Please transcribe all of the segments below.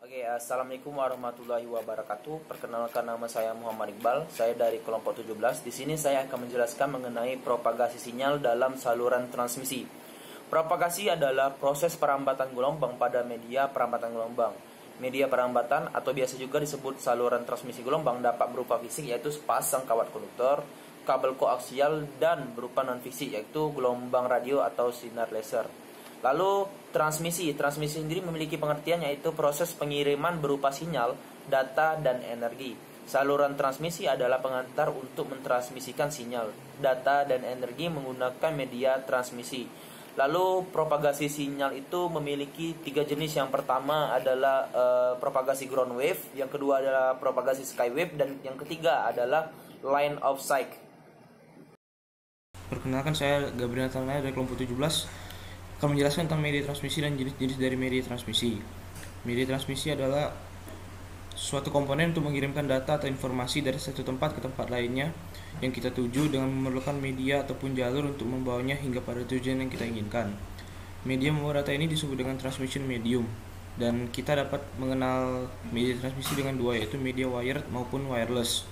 Assalamualaikum warahmatullahi wabarakatuh. Perkenalkan, nama saya Muhammad Iqbal. Saya dari kelompok 17. Di sini saya akan menjelaskan mengenai propagasi sinyal dalam saluran transmisi. Propagasi adalah proses perambatan gelombang pada media perambatan gelombang. Media perambatan atau biasa juga disebut saluran transmisi gelombang dapat berupa fisik, yaitu sepasang kawat konduktor, kabel koaksial, dan berupa non-fisik, yaitu gelombang radio atau sinar laser. Lalu transmisi sendiri memiliki pengertian, yaitu proses pengiriman berupa sinyal, data, dan energi. Saluran transmisi adalah pengantar untuk mentransmisikan sinyal, data, dan energi menggunakan media transmisi. Lalu propagasi sinyal itu memiliki 3 jenis. Yang pertama adalah propagasi ground wave, yang kedua adalah propagasi sky wave, dan yang ketiga adalah line of sight. Perkenalkan, saya Gabriel Nathanael dari kelompok 17 akan menjelaskan tentang media transmisi dan jenis-jenis dari media transmisi. Media transmisi adalah suatu komponen untuk mengirimkan data atau informasi dari satu tempat ke tempat lainnya yang kita tuju dengan memerlukan media ataupun jalur untuk membawanya hingga pada tujuan yang kita inginkan. Media membawa data ini disebut dengan transmission medium, dan kita dapat mengenal media transmisi dengan dua, yaitu media wired maupun wireless.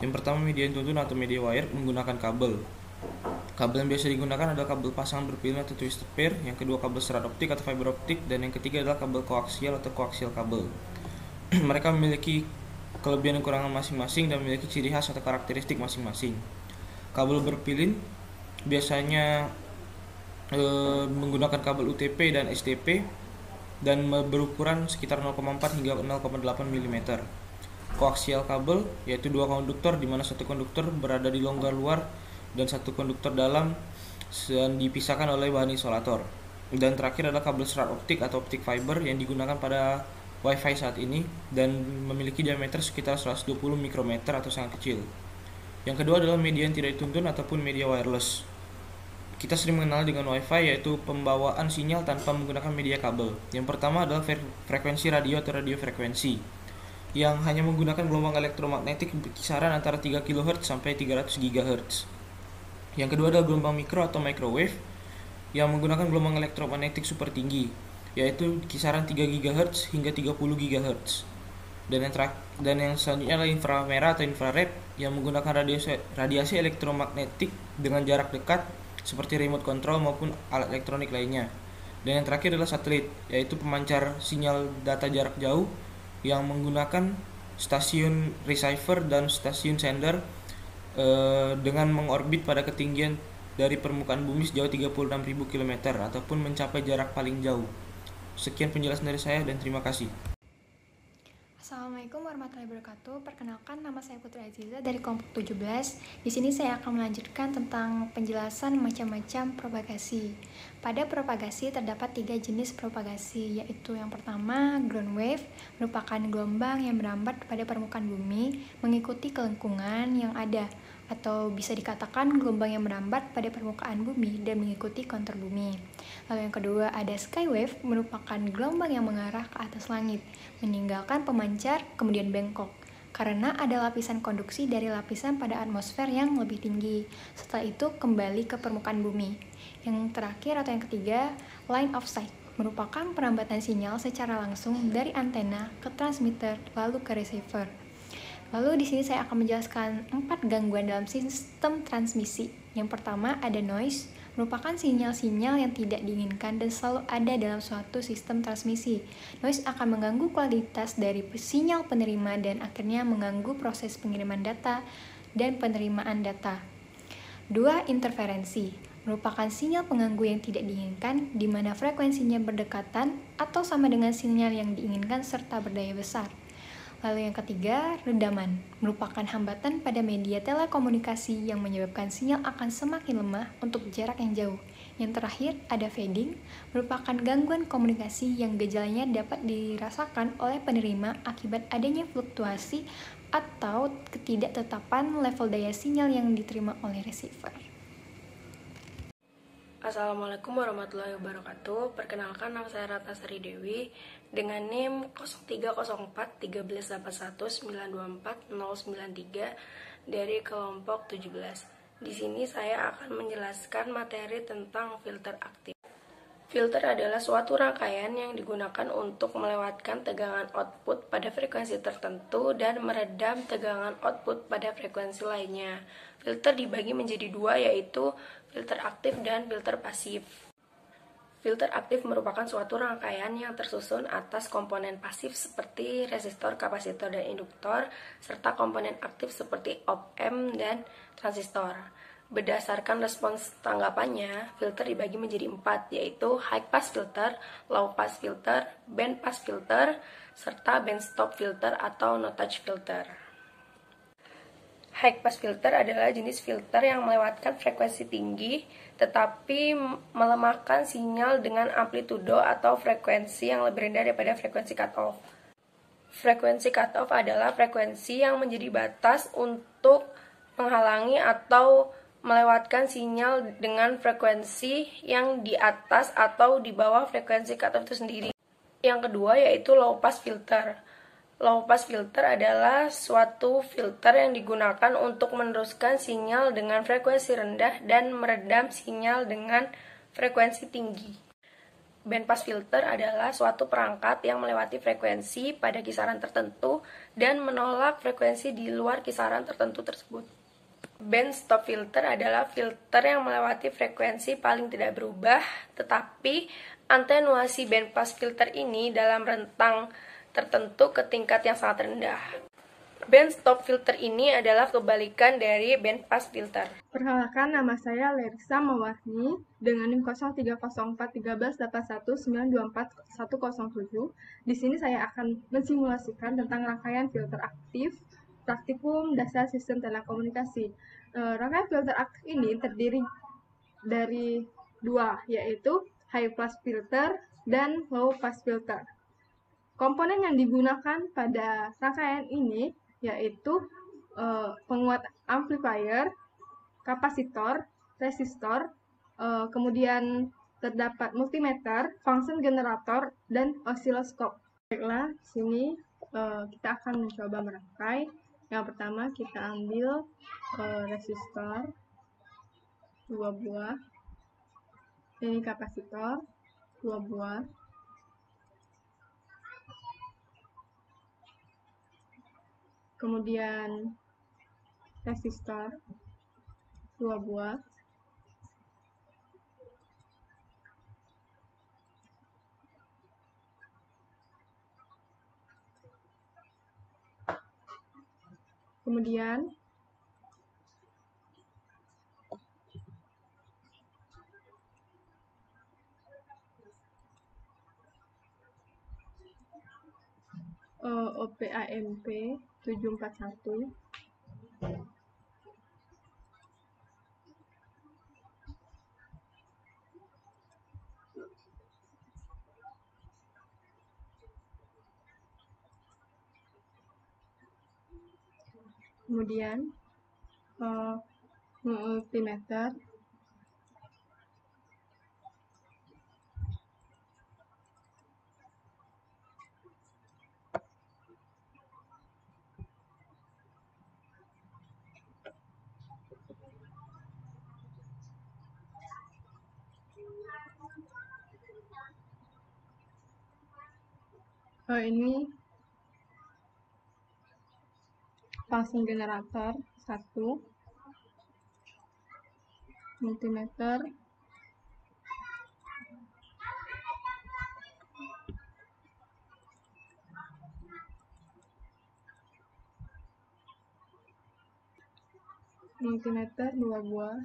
Yang pertama, media yang tuntun atau media wired menggunakan kabel. Kabel yang biasa digunakan adalah kabel pasangan berpilin atau twisted pair, yang kedua kabel serat optik atau fiber optik, dan yang ketiga adalah kabel koaksial atau koaksial kabel. Mereka memiliki kelebihan dan kekurangan masing-masing dan memiliki ciri khas atau karakteristik masing-masing. Kabel berpilin biasanya menggunakan kabel UTP dan STP dan berukuran sekitar 0,4 hingga 0,8 mm. Koaksial kabel yaitu dua konduktor, di mana satu konduktor berada di longgar luar dan satu konduktor dalam dan dipisahkan oleh bahan isolator. Dan terakhir adalah kabel serat optik atau optik fiber yang digunakan pada Wi-Fi saat ini dan memiliki diameter sekitar 120 mikrometer atau sangat kecil. Yang kedua adalah media yang tidak dituntun ataupun media wireless. Kita sering mengenal dengan Wi-Fi, yaitu pembawaan sinyal tanpa menggunakan media kabel. Yang pertama adalah frekuensi radio atau radio frekuensi, yang hanya menggunakan gelombang elektromagnetik kisaran antara 3 kHz sampai 300 GHz. Yang kedua adalah gelombang mikro atau microwave, yang menggunakan gelombang elektromagnetik super tinggi, yaitu kisaran 3 GHz hingga 30 GHz. Dan yang selanjutnya adalah inframerah atau infrared, yang menggunakan radiasi elektromagnetik dengan jarak dekat seperti remote control maupun alat elektronik lainnya. Dan yang terakhir adalah satelit, yaitu pemancar sinyal data jarak jauh yang menggunakan stasiun receiver dan stasiun sender dengan mengorbit pada ketinggian dari permukaan bumi sejauh 36.000 km ataupun mencapai jarak paling jauh. Sekian penjelasan dari saya dan terima kasih. Assalamualaikum warahmatullahi wabarakatuh. Perkenalkan, nama saya Putri Aziza dari kelompok 17. Di sini saya akan melanjutkan tentang penjelasan macam-macam propagasi. Pada propagasi terdapat 3 jenis propagasi, yaitu yang pertama, ground wave, merupakan gelombang yang merambat pada permukaan bumi mengikuti kelengkungan yang ada, atau bisa dikatakan gelombang yang merambat pada permukaan bumi dan mengikuti kontur bumi. Lalu yang kedua ada sky wave, merupakan gelombang yang mengarah ke atas langit, meninggalkan pemancar kemudian bengkok, karena ada lapisan konduksi dari lapisan pada atmosfer yang lebih tinggi. Setelah itu kembali ke permukaan bumi. Yang terakhir atau yang ketiga, line of sight, merupakan perambatan sinyal secara langsung dari antena ke transmitter lalu ke receiver. Lalu di sini saya akan menjelaskan 4 gangguan dalam sistem transmisi. Yang pertama ada noise, merupakan sinyal-sinyal yang tidak diinginkan dan selalu ada dalam suatu sistem transmisi. Noise akan mengganggu kualitas dari sinyal penerima dan akhirnya mengganggu proses pengiriman data dan penerimaan data. 2. Interferensi, merupakan sinyal pengganggu yang tidak diinginkan di mana frekuensinya berdekatan atau sama dengan sinyal yang diinginkan serta berdaya besar. Lalu yang ketiga, redaman, merupakan hambatan pada media telekomunikasi yang menyebabkan sinyal akan semakin lemah untuk jarak yang jauh. Yang terakhir, ada fading, merupakan gangguan komunikasi yang gejalanya dapat dirasakan oleh penerima akibat adanya fluktuasi atau ketidaktetapan level daya sinyal yang diterima oleh receiver. Assalamualaikum warahmatullahi wabarakatuh. Perkenalkan, nama saya Ratna Sari Dewi dengan NIM 0304 1381 924 093 dari kelompok 17. Di sini saya akan menjelaskan materi tentang filter aktif. Filter adalah suatu rangkaian yang digunakan untuk melewatkan tegangan output pada frekuensi tertentu dan meredam tegangan output pada frekuensi lainnya. Filter dibagi menjadi dua, yaitu filter aktif dan filter pasif. Filter aktif merupakan suatu rangkaian yang tersusun atas komponen pasif seperti resistor, kapasitor, dan induktor, serta komponen aktif seperti op-amp dan transistor. Berdasarkan respons tanggapannya, filter dibagi menjadi 4, yaitu high pass filter, low pass filter, band pass filter, serta band stop filter atau no touch filter. High pass filter adalah jenis filter yang melewatkan frekuensi tinggi, tetapi melemahkan sinyal dengan amplitudo atau frekuensi yang lebih rendah daripada frekuensi cutoff. Frekuensi cutoff adalah frekuensi yang menjadi batas untuk menghalangi atau melewatkan sinyal dengan frekuensi yang di atas atau di bawah frekuensi cutoff itu sendiri. Yang kedua yaitu low pass filter. Low pass filter adalah suatu filter yang digunakan untuk meneruskan sinyal dengan frekuensi rendah dan meredam sinyal dengan frekuensi tinggi. Band pass filter adalah suatu perangkat yang melewati frekuensi pada kisaran tertentu dan menolak frekuensi di luar kisaran tertentu tersebut. Band stop filter adalah filter yang melewati frekuensi paling tidak berubah, tetapi atenuasi band pass filter ini dalam rentang tertentu ke tingkat yang sangat rendah. Band stop filter ini adalah kebalikan dari band pass filter. Perkenalkan, nama saya Lerisa Mawarni dengan NIM 03041381924107. Di sini saya akan mensimulasikan tentang rangkaian filter aktif, praktikum dasar sistem telekomunikasi. Rangkaian filter aktif ini terdiri dari dua, yaitu high pass filter dan low pass filter. Komponen yang digunakan pada rangkaian ini yaitu penguat amplifier, kapasitor, resistor, kemudian terdapat multimeter, function generator, dan osiloskop. Baiklah, sini kita akan mencoba merangkai. Yang pertama kita ambil resistor 2 buah, ini kapasitor 2 buah, kemudian resistor 2 buah, kemudian OP-AMP 741, kemudian multimeter, ini function generator 1, multimeter, multimeter 2 buah,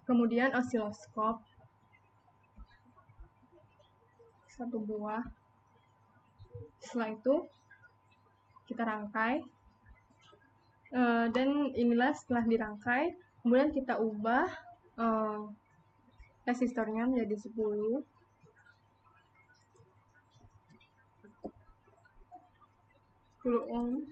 kemudian osiloskop 1 buah. Setelah itu kita rangkai, dan inilah setelah dirangkai, kemudian kita ubah resistornya menjadi 10, ohm,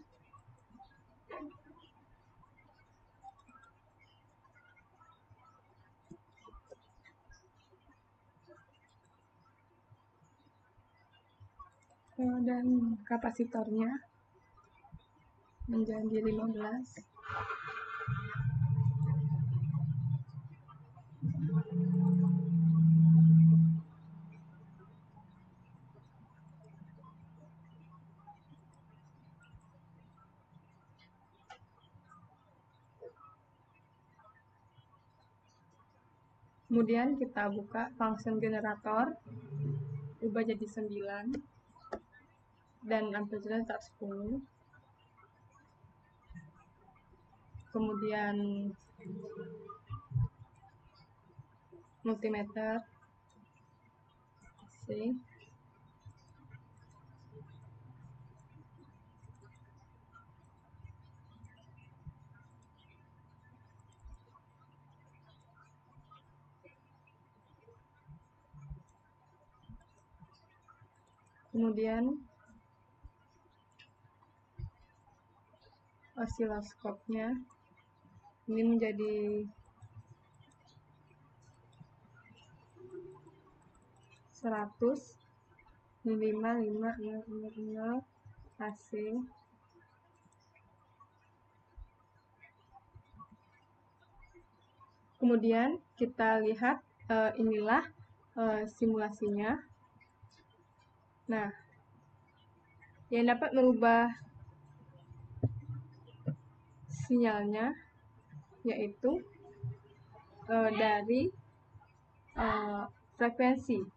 dan kapasitornya menjadi 15. Kemudian kita buka function generator, ubah jadi 9, dan amplitude tetap 10. Kemudian multimeter, C. Kemudian osiloskopnya ini menjadi 100 55 AC. Kemudian kita lihat inilah simulasinya. Nah, yang dapat merubah sinyalnya yaitu dari frekuensi.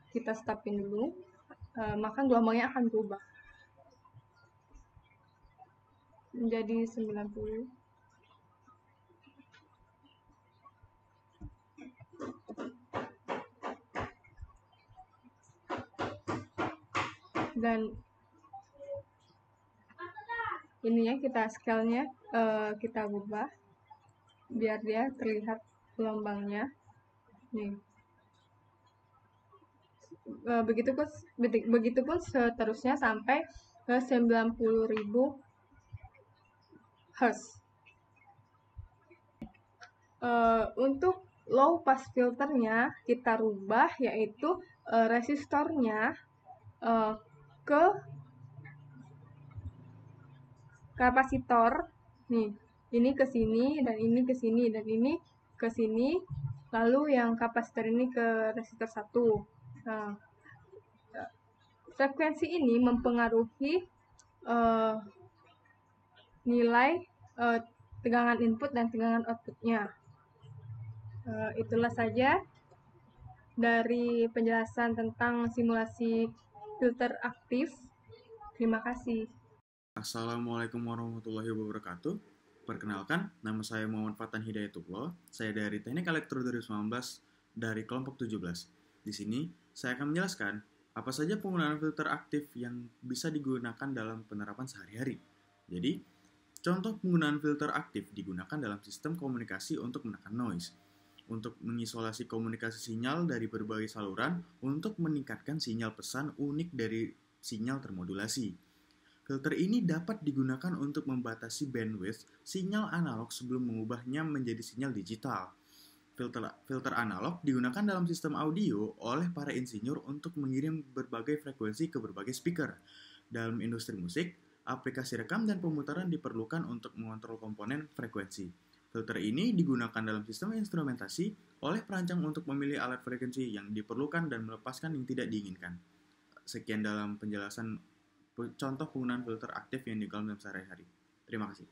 Kita stopin dulu, maka gelombangnya akan berubah menjadi 90. Dan ininya kita scale-nya kita ubah biar dia terlihat gelombangnya nih. Begitupun seterusnya sampai ke 90.000 Hz. Untuk low pass filternya kita rubah yaitu resistornya ke kapasitor nih, ini ke sini dan ini ke sini dan ini ke sini, lalu yang kapasitor ini ke resistor 1. Nah, frekuensi ini mempengaruhi nilai tegangan input dan tegangan outputnya. Itulah saja dari penjelasan tentang simulasi filter aktif. Terima kasih. Assalamualaikum warahmatullahi wabarakatuh. Perkenalkan, nama saya Muhammad Fatan Hidayatullah. Saya dari Teknik Elektro 2019 dari kelompok 17. Di sini, saya akan menjelaskan apa saja penggunaan filter aktif yang bisa digunakan dalam penerapan sehari-hari. Jadi, contoh penggunaan filter aktif digunakan dalam sistem komunikasi untuk menekan noise, untuk mengisolasi komunikasi sinyal dari berbagai saluran untuk meningkatkan sinyal pesan unik dari sinyal termodulasi. Filter ini dapat digunakan untuk membatasi bandwidth sinyal analog sebelum mengubahnya menjadi sinyal digital. Filter analog digunakan dalam sistem audio oleh para insinyur untuk mengirim berbagai frekuensi ke berbagai speaker. Dalam industri musik, aplikasi rekam dan pemutaran diperlukan untuk mengontrol komponen frekuensi. Filter ini digunakan dalam sistem instrumentasi oleh perancang untuk memilih alat frekuensi yang diperlukan dan melepaskan yang tidak diinginkan. Sekian dalam penjelasan contoh penggunaan filter aktif yang digunakan dalam sehari-hari. Terima kasih.